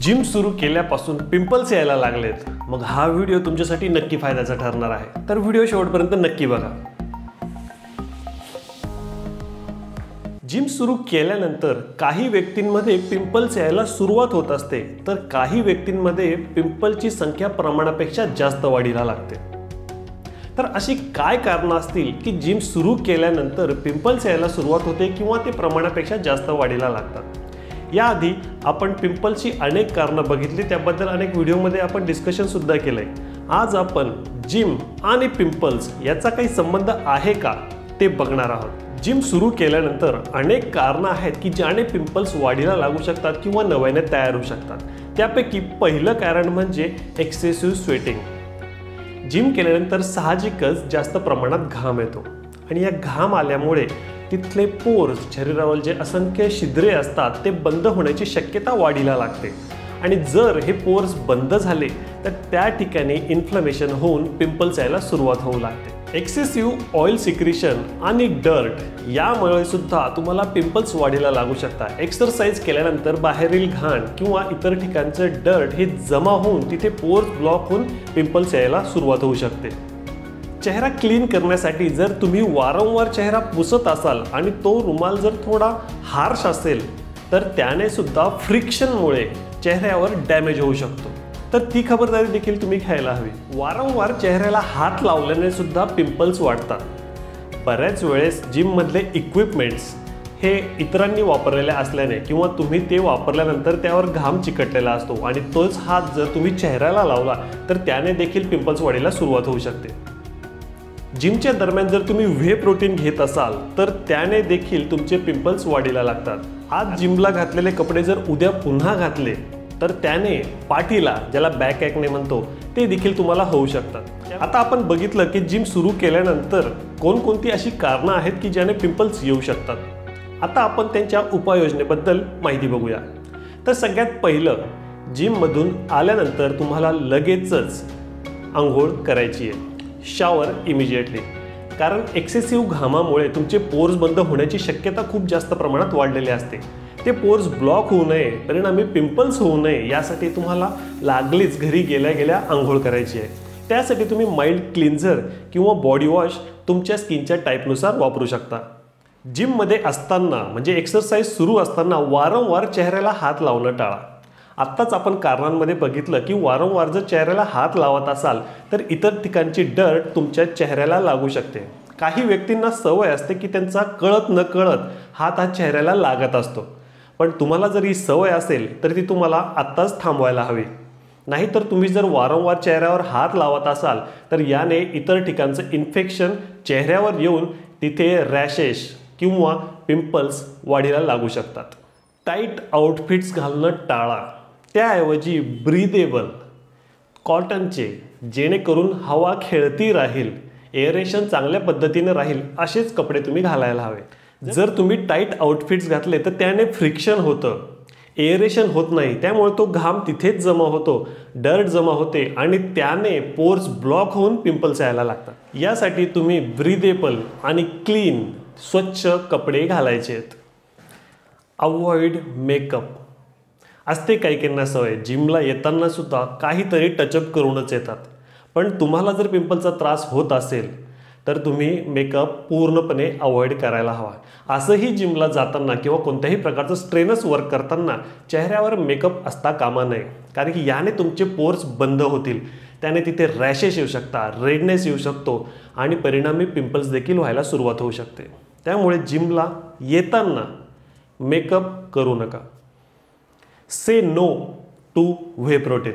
Gym सुरू केल्यापासून pimples यायला लागलेत, मग हा व्हिडिओ तुमच्यासाठी नक्की फायद्याचा ठरणार आहे, तर व्हिडिओ शेवटपर्यंत नक्की बघा। जिम सुरू केल्यानंतर काही व्यक्तींमध्ये पिंपल्स यायला सुरुवात होत असते, तर काही व्यक्तींमध्ये पिंपलची संख्या प्रमाणापेक्षा जास्त वाढीला लागते। तर अशी काय कारणं असतील की जिम सुरू केल्यानंतर पिंपल्स यायला सुरुवात होते किंवा ते प्रमाणापेक्षा जास्त वाढीला लागतात? याआधी आपण पिंपल्सची अनेक कारणं बघितली, त्याबद्दल अनेक व्हिडिओमध्ये आपण डिस्कशन सुद्धा केलंय। आज आपण जिम आणि पिंपल्स याचा काही संबंध आहे का ते बघणार आहोत। जिम सुरू केल्यानंतर अनेक कारणं आहेत की ज्याने पिंपल्स वाढीला लागू शकतात किंवा नव्याने तयार होऊ शकतात। त्यापैकी पहिलं कारण म्हणजे एक्सेसिव्ह स्वेटिंग। जिम केल्यानंतर साहजिकच जास्त प्रमाणात घाम येतो आणि या घाम आल्यामुळे तिथले पोर्स, शरीरावर जे असंख्य छिद्रे असतात ते बंद होण्याची शक्यता वाढीला लागते आणि जर हे पोर्स बंद झाले तर त्या ठिकाणी इन्फ्लमेशन होऊन पिंपल्स यायला सुरुवात होऊ लागते। एक्सेसिव्ह ऑइल सिक्रेशन आणि डर्ट यामुळे सुद्धा तुम्हाला पिंपल्स वाढीला लागू शकतात। एक्सरसाइज केल्यानंतर बाहेरील घाण किंवा इतर ठिकाणचं डर्ट हे जमा होऊन तिथे पोर्स ब्लॉक होऊन पिंपल्स यायला सुरुवात होऊ शकते। चेहरा क्लीन करण्यासाठी जर तुम्ही वारंवार चेहरा पुसत असाल आणि तो रुमाल जर थोडा हार्श असेल तर त्याने सुद्धा फ्रिक्शनमुळे चेहऱ्यावर डॅमेज होऊ शकतो, तर ती खबरदारी देखील तुम्ही घ्यायला हवी। वारंवार चेहऱ्याला हात लावल्याने सुद्धा पिंपल्स वाढतात। बऱ्याच वेळेस जिममधले इक्विपमेंट्स हे इतरांनी वापरलेले असल्याने किंवा तुम्ही ते वापरल्यानंतर त्यावर घाम चिकटलेला असतो आणि तोच हात जर तुम्ही चेहऱ्याला लावला तर त्याने देखील पिंपल्स वाढीला सुरुवात होऊ शकते। जिमच्या दरम्यान जर तुम्ही व्हे प्रोटीन घेत असाल तर त्याने देखील तुमचे पिंपल्स वाढीला लागतात। आज जिमला घातलेले कपडे जर उद्या पुन्हा घातले तर त्याने पाठीला, ज्याला बॅक ॲक्ने म्हणतो, ते देखील तुम्हाला होऊ शकतात। आता आपण बघितलं की जिम सुरू केल्यानंतर कोणकोणती अशी कारणं आहेत की ज्याने पिंपल्स येऊ शकतात। आता आपण त्यांच्या उपाययोजनेबद्दल माहिती बघूया। तर सगळ्यात पहिलं, जिममधून आल्यानंतर तुम्हाला लगेचच आंघोळ करायची आहे, शॉवर इमिजिएटली, कारण एक्सेसिव्ह घामामुळे तुमचे पोर्स बंद होण्याची शक्यता खूप जास्त प्रमाणात वाढलेली असते। ते पोर्स ब्लॉक होऊ नये, परिणामी पिंपल्स होऊ नये, यासाठी तुम्हाला लागलीच घरी गेल्या गेल्या आंघोळ करायची आहे। त्यासाठी तुम्ही माइल्ड क्लिन्झर किंवा बॉडी वॉश तुमच्या स्किनच्या टाईपनुसार वापरू शकता। जिममध्ये असताना म्हणजे एक्सरसाइज सुरू असताना वारंवार चेहऱ्याला हात लावणं टाळा। आत्ताच आपण कारणांमध्ये बघितलं की वारंवार जर चेहऱ्याला हात लावत असाल तर इतर ठिकाणची डर्ट तुमच्या चेहऱ्याला लागू शकते। काही व्यक्तींना सवय असते की त्यांचा कळत न कळत हात हा चेहऱ्याला लागत असतो, पण तुम्हाला जर ही सवय असेल तर ती तुम्हाला आत्ताच थांबवायला हवी। नाहीतर तुम्ही जर वारंवार चेहऱ्यावर हात लावत असाल तर याने इतर ठिकाणचं इन्फेक्शन चेहऱ्यावर येऊन तिथे रॅशेस किंवा पिंपल्स वाढीला लागू शकतात। टाईट आउटफिट्स घालणं टाळा, त्याऐवजी ब्रीदेबल कॉटनचे, जेणेकरून हवा खेळती राहील, एअरेशन चांगल्या पद्धतीने राहील, असेच कपडे तुम्ही घालायला हवे। जर तुम्ही टाईट आउटफिट्स घातले तर त्याने फ्रिक्शन होतं, एअरेशन होत नाही, त्यामुळे तो घाम तिथेच जमा होतो, डर्ट जमा होते आणि त्याने पोर्स ब्लॉक होऊन पिंपल्स यायला लागतात। यासाठी तुम्ही ब्रीदेबल आणि क्लीन, स्वच्छ कपडे घालायचे आहेत। अवॉइड मेकअप असते काहींना सवय, जिमला येताना सुद्धा काहीतरी टचअप करूनच येतात, पण तुम्हाला जर पिंपलचा त्रास होत असेल तर तुम्ही मेकअप पूर्णपणे अवॉइड करायला हवा। असंही जिमला जाताना किंवा कोणत्याही प्रकारचं स्ट्रेनस वर्क करताना चेहऱ्यावर मेकअप असता कामा नये, कारण की याने तुमचे पोर्स बंद होतील, त्याने तिथे रॅशेस येऊ शकतात, रेडनेस येऊ शकतो आणि परिणामी पिंपल्स देखील व्हायला सुरुवात होऊ शकते। त्यामुळे जिमला येताना मेकअप करू नका। से नो टू व्हे प्रोटीन।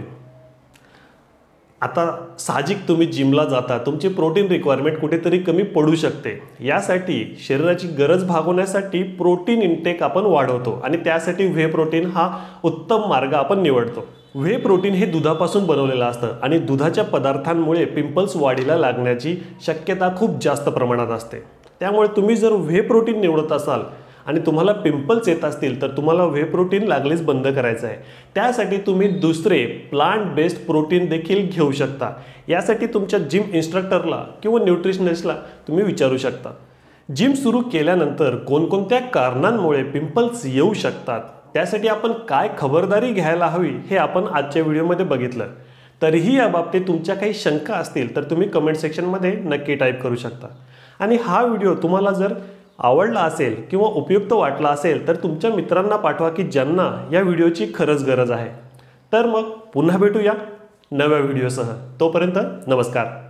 आता साहजिक तुम्ही जिमला जाता, तुमची प्रोटीन रिक्वायरमेंट कुठेतरी कमी पडू शकते, यासाठी शरीराची गरज भागवण्यासाठी प्रोटीन इंटेक आपण वाढवतो आणि त्यासाठी व्हे प्रोटीन हा उत्तम मार्ग आपण निवडतो। व्हे प्रोटीन हे दुधापासून बनवलेलं असतं आणि दुधाच्या पदार्थांमुळे पिंपल्स वाढीला लागण्याची शक्यता खूप जास्त प्रमाणात असते। त्यामुळे तुम्ही जर व्हे प्रोटीन निवडत असाल आणि तुम्हाला पिंपल्स येत असतील तर तुम्हाला व्हे प्रोटीन लागलीच बंद करायचं आहे। त्यासाठी तुम्ही दुसरे प्लांट बेस्ड प्रोटीन देखील घेऊ शकता। यासाठी तुमच्या जिम इन्स्ट्रक्टरला किंवा न्यूट्रिशनिस्टला तुम्ही विचारू शकता। जिम सुरू केल्यानंतर कोणकोणत्या कारणांमुळे पिंपल्स येऊ शकतात त्यासाठी आपण काय खबरदारी घ्यायला हवी हे आपण आजच्या व्हिडिओमध्ये बघितलं. तरीही याबाबतीत तुमच्या काही शंका असतील तर तुम्ही कमेंट सेक्शनमध्ये नक्की टाईप करू शकता. आणि हा व्हिडिओ तुम्हाला जर आवडला असेल किंवा उपयुक्त वाटला असेल तर तुमच्या मित्रांना पाठवा की ज्यांना या व्हिडिओची खरंच गरज आहे. तर मग पुन्हा भेटूया नव्या व्हिडिओसह. तोपर्यंत नमस्कार.